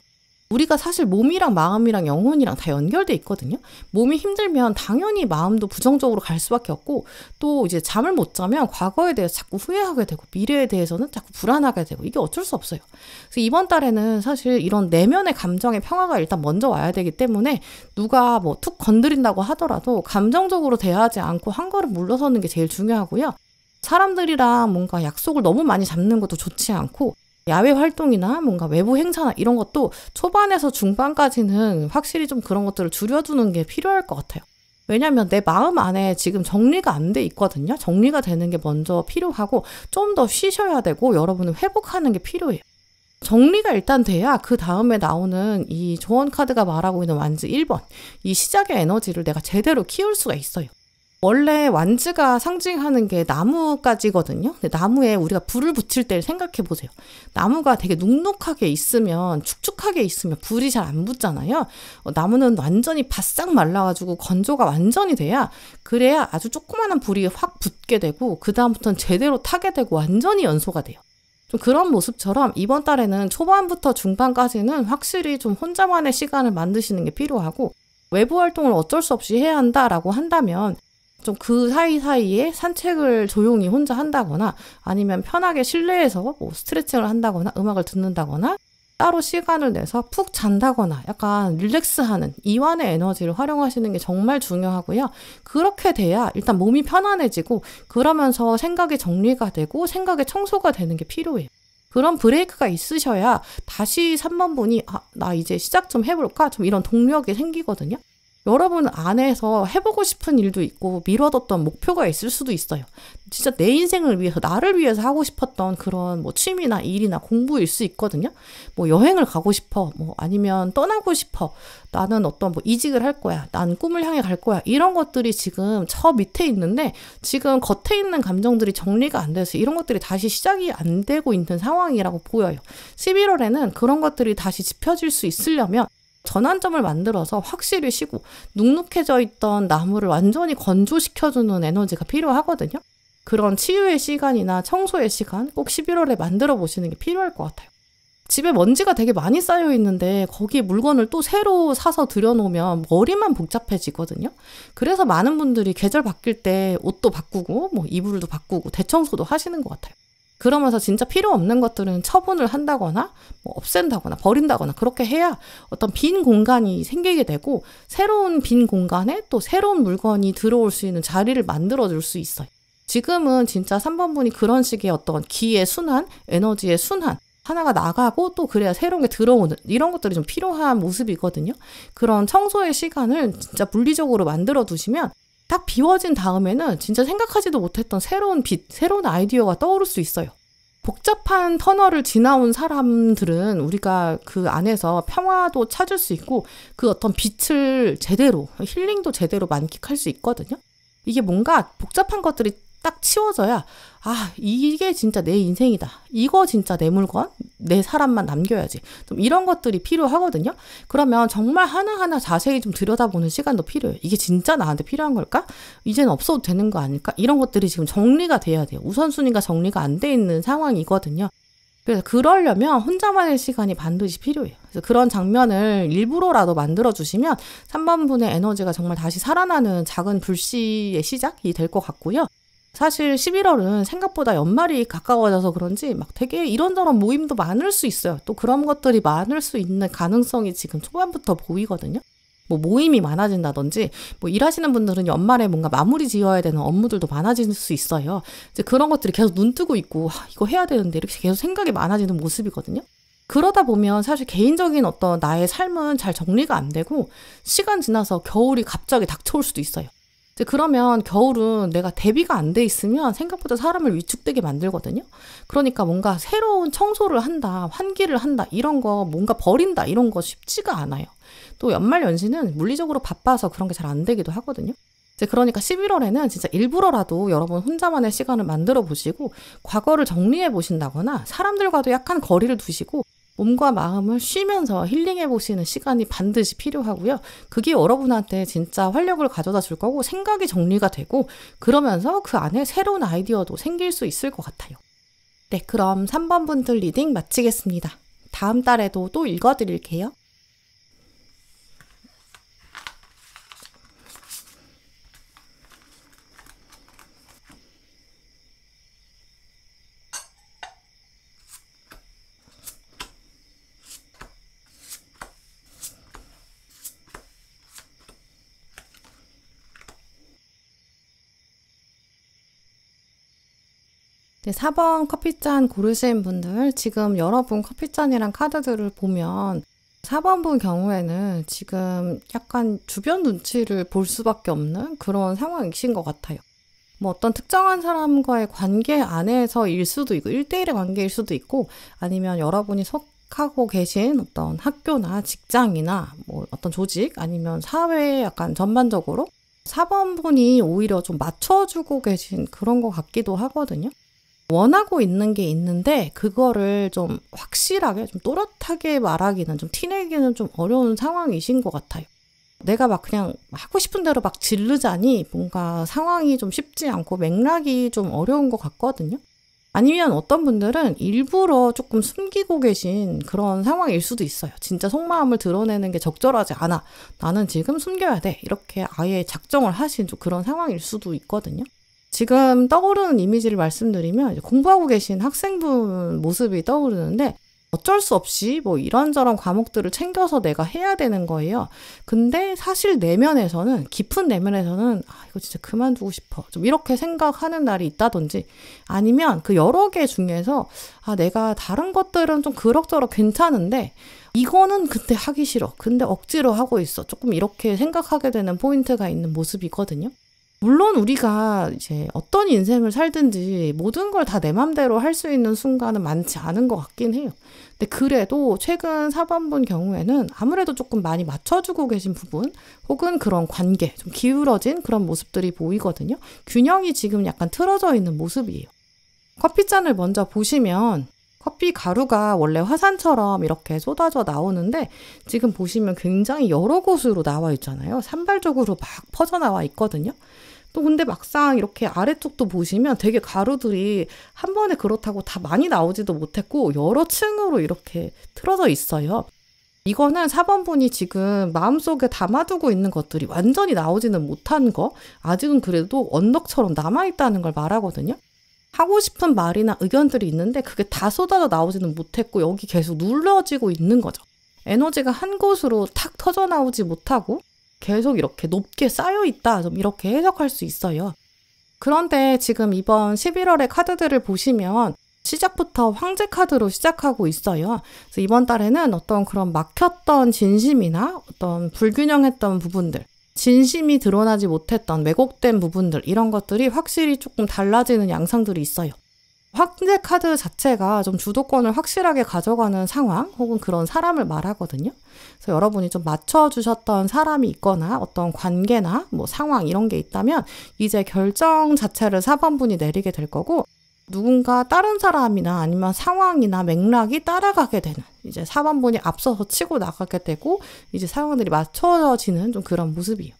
Speaker 1: 우리가 사실 몸이랑 마음이랑 영혼이랑 다 연결돼 있거든요. 몸이 힘들면 당연히 마음도 부정적으로 갈 수밖에 없고 또 이제 잠을 못 자면 과거에 대해서 자꾸 후회하게 되고 미래에 대해서는 자꾸 불안하게 되고 이게 어쩔 수 없어요. 그래서 이번 달에는 사실 이런 내면의 감정의 평화가 일단 먼저 와야 되기 때문에 누가 뭐 툭 건드린다고 하더라도 감정적으로 대하지 않고 한 걸음 물러서는 게 제일 중요하고요. 사람들이랑 뭔가 약속을 너무 많이 잡는 것도 좋지 않고 야외 활동이나 뭔가 외부 행사나 이런 것도 초반에서 중반까지는 확실히 좀 그런 것들을 줄여두는 게 필요할 것 같아요. 왜냐하면 내 마음 안에 지금 정리가 안 돼 있거든요. 정리가 되는 게 먼저 필요하고 좀 더 쉬셔야 되고 여러분은 회복하는 게 필요해요. 정리가 일단 돼야 그 다음에 나오는 이 조언 카드가 말하고 있는 완즈 1번 이 시작의 에너지를 내가 제대로 키울 수가 있어요. 원래 완즈가 상징하는 게 나무가지거든요. 근데 나무에 우리가 불을 붙일 때를 생각해 보세요. 나무가 되게 눅눅하게 있으면 축축하게 있으면 불이 잘 안 붙잖아요. 나무는 완전히 바싹 말라가지고 건조가 완전히 돼야 그래야 아주 조그마한 불이 확 붙게 되고 그 다음부터는 제대로 타게 되고 완전히 연소가 돼요. 좀 그런 모습처럼 이번 달에는 초반부터 중반까지는 확실히 좀 혼자만의 시간을 만드시는 게 필요하고 외부 활동을 어쩔 수 없이 해야 한다라고 한다면 좀 그 사이사이에 산책을 조용히 혼자 한다거나 아니면 편하게 실내에서 뭐 스트레칭을 한다거나 음악을 듣는다거나 따로 시간을 내서 푹 잔다거나 약간 릴렉스하는 이완의 에너지를 활용하시는 게 정말 중요하고요. 그렇게 돼야 일단 몸이 편안해지고 그러면서 생각이 정리가 되고 생각의 청소가 되는 게 필요해요. 그런 브레이크가 있으셔야 다시 3번 분이 나 이제 시작 좀 해볼까? 좀 이런 동력이 생기거든요. 여러분 안에서 해보고 싶은 일도 있고 미뤄뒀던 목표가 있을 수도 있어요. 진짜 내 인생을 위해서 나를 위해서 하고 싶었던 그런 뭐 취미나 일이나 공부일 수 있거든요. 뭐 여행을 가고 싶어. 뭐 아니면 떠나고 싶어. 나는 어떤 뭐 이직을 할 거야. 난 꿈을 향해 갈 거야. 이런 것들이 지금 저 밑에 있는데 지금 겉에 있는 감정들이 정리가 안 돼서 이런 것들이 다시 시작이 안 되고 있는 상황이라고 보여요. 11월에는 그런 것들이 다시 짚혀질 수 있으려면 전환점을 만들어서 확실히 쉬고 눅눅해져 있던 나무를 완전히 건조시켜주는 에너지가 필요하거든요. 그런 치유의 시간이나 청소의 시간 꼭 11월에 만들어 보시는 게 필요할 것 같아요. 집에 먼지가 되게 많이 쌓여 있는데 거기에 물건을 또 새로 사서 들여놓으면 머리만 복잡해지거든요. 그래서 많은 분들이 계절 바뀔 때 옷도 바꾸고 뭐 이불도 바꾸고 대청소도 하시는 것 같아요. 그러면서 진짜 필요 없는 것들은 처분을 한다거나 뭐 없앤다거나 버린다거나 그렇게 해야 어떤 빈 공간이 생기게 되고 새로운 빈 공간에 또 새로운 물건이 들어올 수 있는 자리를 만들어줄 수 있어요. 지금은 진짜 3번 분이 그런 식의 어떤 기의 순환, 에너지의 순환 하나가 나가고 또 그래야 새로운 게 들어오는 이런 것들이 좀 필요한 모습이거든요. 그런 청소의 시간을 진짜 물리적으로 만들어 두시면 딱 비워진 다음에는 진짜 생각하지도 못했던 새로운 빛, 새로운 아이디어가 떠오를 수 있어요. 복잡한 터널을 지나온 사람들은 우리가 그 안에서 평화도 찾을 수 있고 그 어떤 빛을 제대로, 힐링도 제대로 만끽할 수 있거든요. 이게 뭔가 복잡한 것들이 딱 치워져야 이게 진짜 내 인생이다. 이거 진짜 내 물건, 내 사람만 남겨야지. 좀 이런 것들이 필요하거든요. 그러면 정말 하나하나 자세히 좀 들여다보는 시간도 필요해요. 이게 진짜 나한테 필요한 걸까? 이제는 없어도 되는 거 아닐까? 이런 것들이 지금 정리가 돼야 돼요. 우선순위가 정리가 안 돼 있는 상황이거든요. 그래서 그러려면 혼자만의 시간이 반드시 필요해요. 그래서 그런 장면을 일부러라도 만들어주시면 3번 분의 에너지가 정말 다시 살아나는 작은 불씨의 시작이 될 것 같고요. 사실 11월은 생각보다 연말이 가까워져서 그런지 막 되게 이런저런 모임도 많을 수 있어요. 또 그런 것들이 많을 수 있는 가능성이 지금 초반부터 보이거든요. 뭐 모임이 많아진다든지 뭐 일하시는 분들은 연말에 뭔가 마무리 지어야 되는 업무들도 많아질 수 있어요. 이제 그런 것들이 계속 눈 뜨고 있고 이거 해야 되는데 이렇게 계속 생각이 많아지는 모습이거든요. 그러다 보면 사실 개인적인 어떤 나의 삶은 잘 정리가 안 되고 시간 지나서 겨울이 갑자기 닥쳐올 수도 있어요. 그러면 겨울은 내가 대비가 안 돼 있으면 생각보다 사람을 위축되게 만들거든요. 그러니까 뭔가 새로운 청소를 한다, 환기를 한다, 이런 거 뭔가 버린다, 이런 거 쉽지가 않아요. 또 연말 연시는 물리적으로 바빠서 그런 게 잘 안 되기도 하거든요. 그러니까 11월에는 진짜 일부러라도 여러분 혼자만의 시간을 만들어 보시고 과거를 정리해 보신다거나 사람들과도 약간 거리를 두시고 몸과 마음을 쉬면서 힐링해 보시는 시간이 반드시 필요하고요. 그게 여러분한테 진짜 활력을 가져다 줄 거고 생각이 정리가 되고 그러면서 그 안에 새로운 아이디어도 생길 수 있을 것 같아요. 네, 그럼 3번 분들 리딩 마치겠습니다. 다음 달에도 또 읽어드릴게요. 네, 4번 커피잔 고르신 분들 지금 여러분 커피잔이랑 카드들을 보면 4번 분 경우에는 지금 약간 주변 눈치를 볼 수밖에 없는 그런 상황이신 것 같아요. 뭐 어떤 특정한 사람과의 관계 안에서일 수도 있고 1대1의 관계일 수도 있고 아니면 여러분이 속하고 계신 어떤 학교나 직장이나 뭐 어떤 조직 아니면 사회 약간 전반적으로 4번 분이 오히려 좀 맞춰주고 계신 그런 것 같기도 하거든요. 원하고 있는 게 있는데 그거를 좀 확실하게 좀 또렷하게 말하기는 좀 티내기는 좀 어려운 상황이신 것 같아요. 내가 막 그냥 하고 싶은 대로 막 지르자니 뭔가 상황이 좀 쉽지 않고 맥락이 좀 어려운 것 같거든요. 아니면 어떤 분들은 일부러 조금 숨기고 계신 그런 상황일 수도 있어요. 진짜 속마음을 드러내는 게 적절하지 않아. 나는 지금 숨겨야 돼. 이렇게 아예 작정을 하신 좀 그런 상황일 수도 있거든요. 지금 떠오르는 이미지를 말씀드리면 공부하고 계신 학생분 모습이 떠오르는데 어쩔 수 없이 뭐 이런저런 과목들을 챙겨서 내가 해야 되는 거예요. 근데 사실 내면에서는, 깊은 내면에서는 이거 진짜 그만두고 싶어. 좀 이렇게 생각하는 날이 있다든지, 아니면 그 여러 개 중에서 내가 다른 것들은 좀 그럭저럭 괜찮은데 이거는 근데 하기 싫어. 근데 억지로 하고 있어. 조금 이렇게 생각하게 되는 포인트가 있는 모습이거든요. 물론 우리가 이제 어떤 인생을 살든지 모든 걸 다 내 맘대로 할 수 있는 순간은 많지 않은 것 같긴 해요. 근데 그래도 최근 4번분 경우에는 아무래도 조금 많이 맞춰주고 계신 부분, 혹은 그런 관계, 좀 기울어진 그런 모습들이 보이거든요. 균형이 지금 약간 틀어져 있는 모습이에요. 커피잔을 먼저 보시면 커피 가루가 원래 화산처럼 이렇게 쏟아져 나오는데 지금 보시면 굉장히 여러 곳으로 나와 있잖아요. 산발적으로 막 퍼져 나와 있거든요. 또 근데 막상 이렇게 아래쪽도 보시면 되게 가루들이 한 번에 그렇다고 다 많이 나오지도 못했고 여러 층으로 이렇게 틀어져 있어요. 이거는 4번분이 지금 마음속에 담아두고 있는 것들이 완전히 나오지는 못한 거, 아직은 그래도 언덕처럼 남아있다는 걸 말하거든요. 하고 싶은 말이나 의견들이 있는데 그게 다 쏟아져 나오지는 못했고 여기 계속 눌러지고 있는 거죠. 에너지가 한 곳으로 탁 터져 나오지 못하고 계속 이렇게 높게 쌓여 있다, 좀 이렇게 해석할 수 있어요. 그런데 지금 이번 11월의 카드들을 보시면 시작부터 황제 카드로 시작하고 있어요. 그래서 이번 달에는 어떤 그런 막혔던 진심이나 어떤 불균형했던 부분들, 진심이 드러나지 못했던 왜곡된 부분들, 이런 것들이 확실히 조금 달라지는 양상들이 있어요. 황제 카드 자체가 좀 주도권을 확실하게 가져가는 상황, 혹은 그런 사람을 말하거든요. 그래서 여러분이 좀 맞춰주셨던 사람이 있거나 어떤 관계나 뭐 상황 이런 게 있다면 이제 결정 자체를 4번분이 내리게 될 거고, 누군가 다른 사람이나 아니면 상황이나 맥락이 따라가게 되는, 이제 4번분이 앞서서 치고 나가게 되고 이제 상황들이 맞춰지는 좀 그런 모습이에요.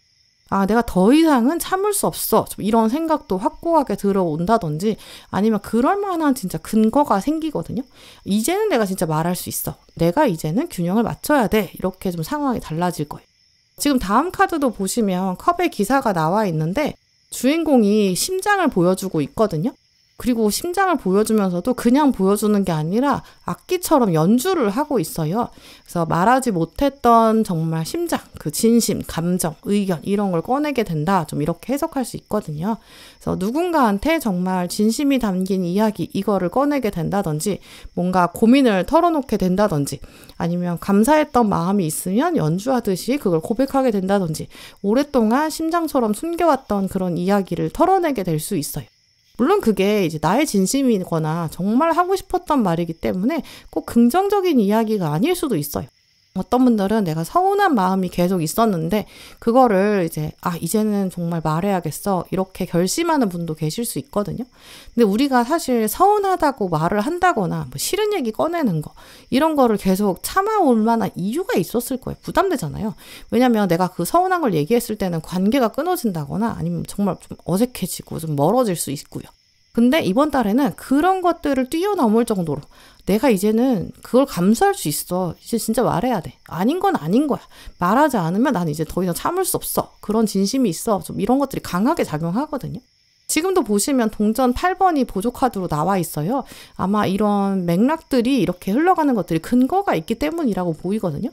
Speaker 1: 내가 더 이상은 참을 수 없어, 좀 이런 생각도 확고하게 들어온다든지, 아니면 그럴 만한 진짜 근거가 생기거든요. 이제는 내가 진짜 말할 수 있어, 내가 이제는 균형을 맞춰야 돼, 이렇게 좀 상황이 달라질 거예요. 지금 다음 카드도 보시면 컵의 기사가 나와 있는데 주인공이 심장을 보여주고 있거든요. 그리고 심장을 보여주면서도 그냥 보여주는 게 아니라 악기처럼 연주를 하고 있어요. 그래서 말하지 못했던 정말 심장, 그 진심, 감정, 의견 이런 걸 꺼내게 된다, 좀 이렇게 해석할 수 있거든요. 그래서 누군가한테 정말 진심이 담긴 이야기, 이거를 꺼내게 된다든지, 뭔가 고민을 털어놓게 된다든지, 아니면 감사했던 마음이 있으면 연주하듯이 그걸 고백하게 된다든지, 오랫동안 심장처럼 숨겨왔던 그런 이야기를 털어내게 될 수 있어요. 물론 그게 이제 나의 진심이거나 정말 하고 싶었던 말이기 때문에 꼭 긍정적인 이야기가 아닐 수도 있어요. 어떤 분들은 내가 서운한 마음이 계속 있었는데 그거를 이제 이제는 정말 말해야겠어, 이렇게 결심하는 분도 계실 수 있거든요. 근데 우리가 사실 서운하다고 말을 한다거나 뭐 싫은 얘기 꺼내는 거, 이런 거를 계속 참아올 만한 이유가 있었을 거예요. 부담되잖아요. 왜냐면 내가 그 서운한 걸 얘기했을 때는 관계가 끊어진다거나 아니면 정말 좀 어색해지고 좀 멀어질 수 있고요. 근데 이번 달에는 그런 것들을 뛰어넘을 정도로 내가 이제는 그걸 감수할 수 있어, 이제 진짜 말해야 돼, 아닌 건 아닌 거야, 말하지 않으면 난 이제 더 이상 참을 수 없어, 그런 진심이 있어, 좀 이런 것들이 강하게 작용하거든요. 지금도 보시면 동전 8번이 보조 카드로 나와 있어요. 아마 이런 맥락들이 이렇게 흘러가는 것들이 근거가 있기 때문이라고 보이거든요.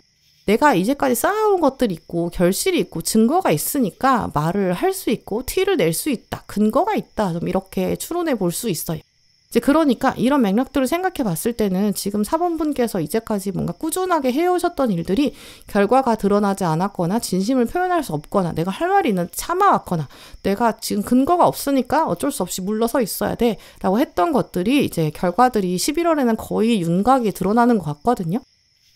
Speaker 1: 내가 이제까지 쌓아온 것들이 있고 결실이 있고 증거가 있으니까 말을 할 수 있고 티를 낼 수 있다, 근거가 있다, 좀 이렇게 추론해 볼 수 있어요. 이제 그러니까 이런 맥락들을 생각해 봤을 때는 지금 4번분께서 이제까지 뭔가 꾸준하게 해오셨던 일들이 결과가 드러나지 않았거나 진심을 표현할 수 없거나 내가 할 말이 있는데 참아왔거나 내가 지금 근거가 없으니까 어쩔 수 없이 물러서 있어야 돼 라고 했던 것들이 이제 결과들이 11월에는 거의 윤곽이 드러나는 것 같거든요.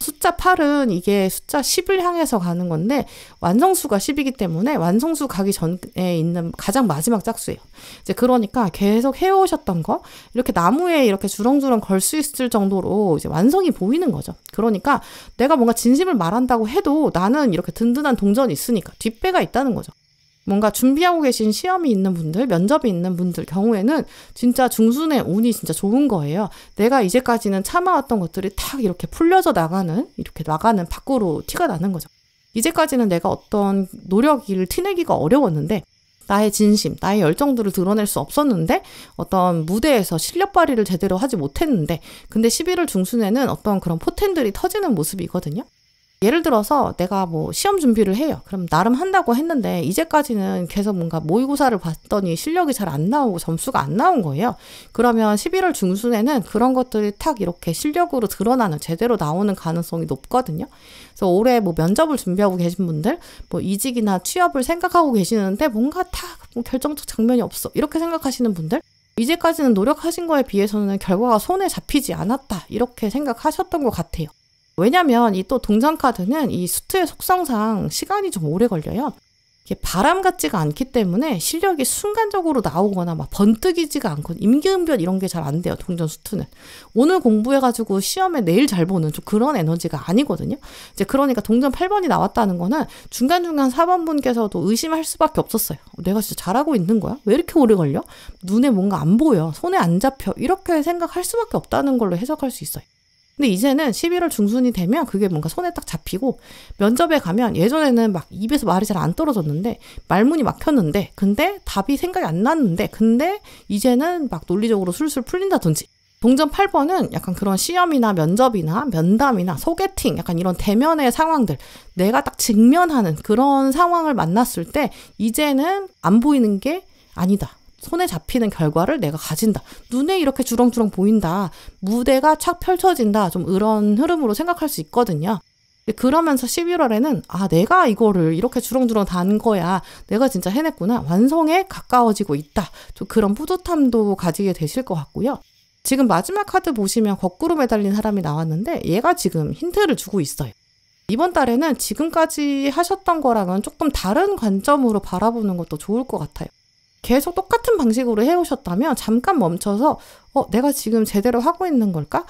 Speaker 1: 숫자 8은 이게 숫자 10을 향해서 가는 건데 완성수가 10이기 때문에 완성수 가기 전에 있는 가장 마지막 짝수예요. 이제 그러니까 계속 해오셨던 거 이렇게 나무에 이렇게 주렁주렁 걸 수 있을 정도로 이제 완성이 보이는 거죠. 그러니까 내가 뭔가 진심을 말한다고 해도 나는 이렇게 든든한 동전이 있으니까 뒷배가 있다는 거죠. 뭔가 준비하고 계신 시험이 있는 분들, 면접이 있는 분들 경우에는 진짜 중순에 운이 진짜 좋은 거예요. 내가 이제까지는 참아왔던 것들이 탁 이렇게 풀려져 나가는, 이렇게 나가는 밖으로 티가 나는 거죠. 이제까지는 내가 어떤 노력을 티내기가 어려웠는데 나의 진심, 나의 열정들을 드러낼 수 없었는데 어떤 무대에서 실력 발휘를 제대로 하지 못했는데 근데 11월 중순에는 어떤 그런 포텐들이 터지는 모습이거든요. 예를 들어서 내가 뭐 시험 준비를 해요. 그럼 나름 한다고 했는데 이제까지는 계속 뭔가 모의고사를 봤더니 실력이 잘 안 나오고 점수가 안 나온 거예요. 그러면 11월 중순에는 그런 것들이 탁 이렇게 실력으로 드러나는 제대로 나오는 가능성이 높거든요. 그래서 올해 뭐 면접을 준비하고 계신 분들 뭐 이직이나 취업을 생각하고 계시는데 뭔가 탁 뭐 결정적 장면이 없어 이렇게 생각하시는 분들 이제까지는 노력하신 거에 비해서는 결과가 손에 잡히지 않았다 이렇게 생각하셨던 것 같아요. 왜냐면 이 또 동전카드는 이 수트의 속성상 시간이 좀 오래 걸려요. 이게 바람 같지가 않기 때문에 실력이 순간적으로 나오거나 막 번뜩이지가 않고 임기응변 이런 게 잘 안 돼요. 동전 수트는. 오늘 공부해가지고 시험에 내일 잘 보는 좀 그런 에너지가 아니거든요. 이제 그러니까 동전 8번이 나왔다는 거는 중간중간 4번분께서도 의심할 수밖에 없었어요. 내가 진짜 잘하고 있는 거야? 왜 이렇게 오래 걸려? 눈에 뭔가 안 보여. 손에 안 잡혀. 이렇게 생각할 수밖에 없다는 걸로 해석할 수 있어요. 근데 이제는 11월 중순이 되면 그게 뭔가 손에 딱 잡히고 면접에 가면 예전에는 막 입에서 말이 잘 안 떨어졌는데 말문이 막혔는데 근데 답이 생각이 안 났는데 근데 이제는 막 논리적으로 술술 풀린다든지 동전 8번은 약간 그런 시험이나 면접이나 면담이나 소개팅 약간 이런 대면의 상황들 내가 딱 직면하는 그런 상황을 만났을 때 이제는 안 보이는 게 아니다. 손에 잡히는 결과를 내가 가진다. 눈에 이렇게 주렁주렁 보인다. 무대가 착 펼쳐진다. 좀 이런 흐름으로 생각할 수 있거든요. 그러면서 11월에는 내가 이거를 이렇게 주렁주렁 단 거야. 내가 진짜 해냈구나. 완성에 가까워지고 있다. 좀 그런 뿌듯함도 가지게 되실 것 같고요. 지금 마지막 카드 보시면 거꾸로 매달린 사람이 나왔는데 얘가 지금 힌트를 주고 있어요. 이번 달에는 지금까지 하셨던 거랑은 조금 다른 관점으로 바라보는 것도 좋을 것 같아요. 계속 똑같은 방식으로 해오셨다면 잠깐 멈춰서 내가 지금 제대로 하고 있는 걸까?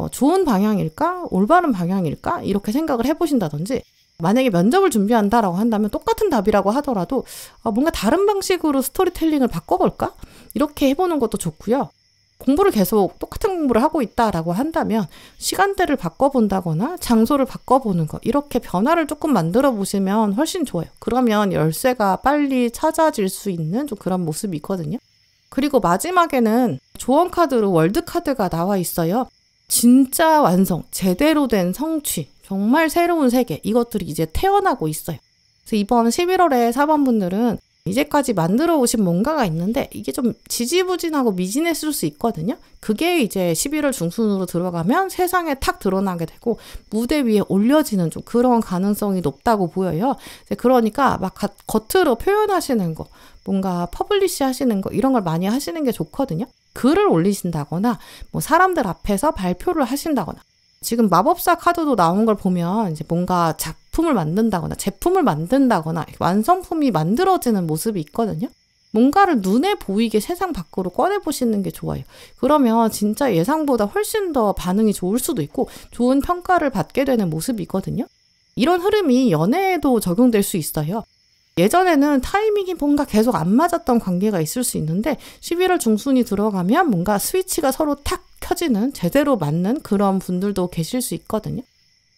Speaker 1: 좋은 방향일까? 올바른 방향일까? 이렇게 생각을 해보신다든지 만약에 면접을 준비한다라고 한다면 똑같은 답이라고 하더라도 뭔가 다른 방식으로 스토리텔링을 바꿔볼까? 이렇게 해보는 것도 좋고요. 공부를 계속 똑같은 공부를 하고 있다라고 한다면 시간대를 바꿔본다거나 장소를 바꿔보는 거 이렇게 변화를 조금 만들어 보시면 훨씬 좋아요. 그러면 열쇠가 빨리 찾아질 수 있는 좀 그런 모습이 있거든요. 그리고 마지막에는 조언 카드로 월드 카드가 나와 있어요. 진짜 완성, 제대로 된 성취, 정말 새로운 세계 이것들이 이제 태어나고 있어요. 그래서 이번 11월에 4번분들은 이제까지 만들어 오신 뭔가가 있는데 이게 좀 지지부진하고 미진했을 수 있거든요. 그게 이제 11월 중순으로 들어가면 세상에 탁 드러나게 되고 무대 위에 올려지는 좀 그런 가능성이 높다고 보여요. 그러니까 막 겉으로 표현하시는 거, 뭔가 퍼블리시 하시는 거 이런 걸 많이 하시는 게 좋거든요. 글을 올리신다거나 뭐 사람들 앞에서 발표를 하신다거나 지금 마법사 카드도 나온 걸 보면 이제 뭔가 작품을 만든다거나 제품을 만든다거나 완성품이 만들어지는 모습이 있거든요. 뭔가를 눈에 보이게 세상 밖으로 꺼내보시는 게 좋아요. 그러면 진짜 예상보다 훨씬 더 반응이 좋을 수도 있고 좋은 평가를 받게 되는 모습이거든요. 이런 흐름이 연애에도 적용될 수 있어요. 예전에는 타이밍이 뭔가 계속 안 맞았던 관계가 있을 수 있는데 11월 중순이 들어가면 뭔가 스위치가 서로 탁 켜지는 제대로 맞는 그런 분들도 계실 수 있거든요.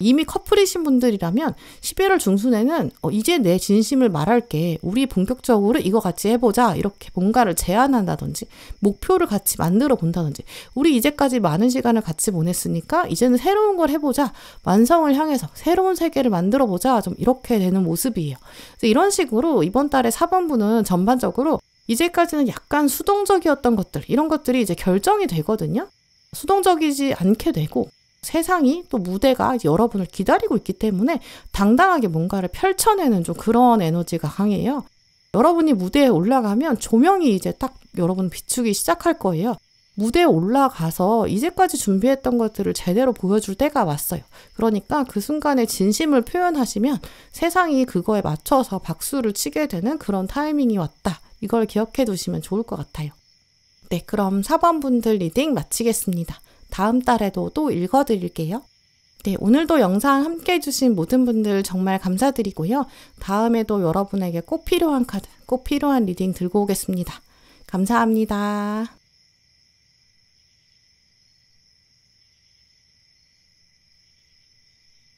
Speaker 1: 이미 커플이신 분들이라면 11월 중순에는 이제 내 진심을 말할게. 우리 본격적으로 이거 같이 해보자. 이렇게 뭔가를 제안한다든지 목표를 같이 만들어 본다든지 우리 이제까지 많은 시간을 같이 보냈으니까 이제는 새로운 걸 해보자. 완성을 향해서 새로운 세계를 만들어 보자. 좀 이렇게 되는 모습이에요. 그래서 이런 식으로 이번 달에 4번분은 전반적으로 이제까지는 약간 수동적이었던 것들 이런 것들이 이제 결정이 되거든요. 수동적이지 않게 되고 세상이 또 무대가 여러분을 기다리고 있기 때문에 당당하게 뭔가를 펼쳐내는 좀 그런 에너지가 강해요. 여러분이 무대에 올라가면 조명이 이제 딱 여러분 비추기 시작할 거예요. 무대에 올라가서 이제까지 준비했던 것들을 제대로 보여줄 때가 왔어요. 그러니까 그 순간에 진심을 표현하시면 세상이 그거에 맞춰서 박수를 치게 되는 그런 타이밍이 왔다. 이걸 기억해 두시면 좋을 것 같아요. 네, 그럼 4번분들 리딩 마치겠습니다. 다음 달에도 또 읽어드릴게요. 네, 오늘도 영상 함께 해주신 모든 분들 정말 감사드리고요. 다음에도 여러분에게 꼭 필요한 카드, 꼭 필요한 리딩 들고 오겠습니다. 감사합니다.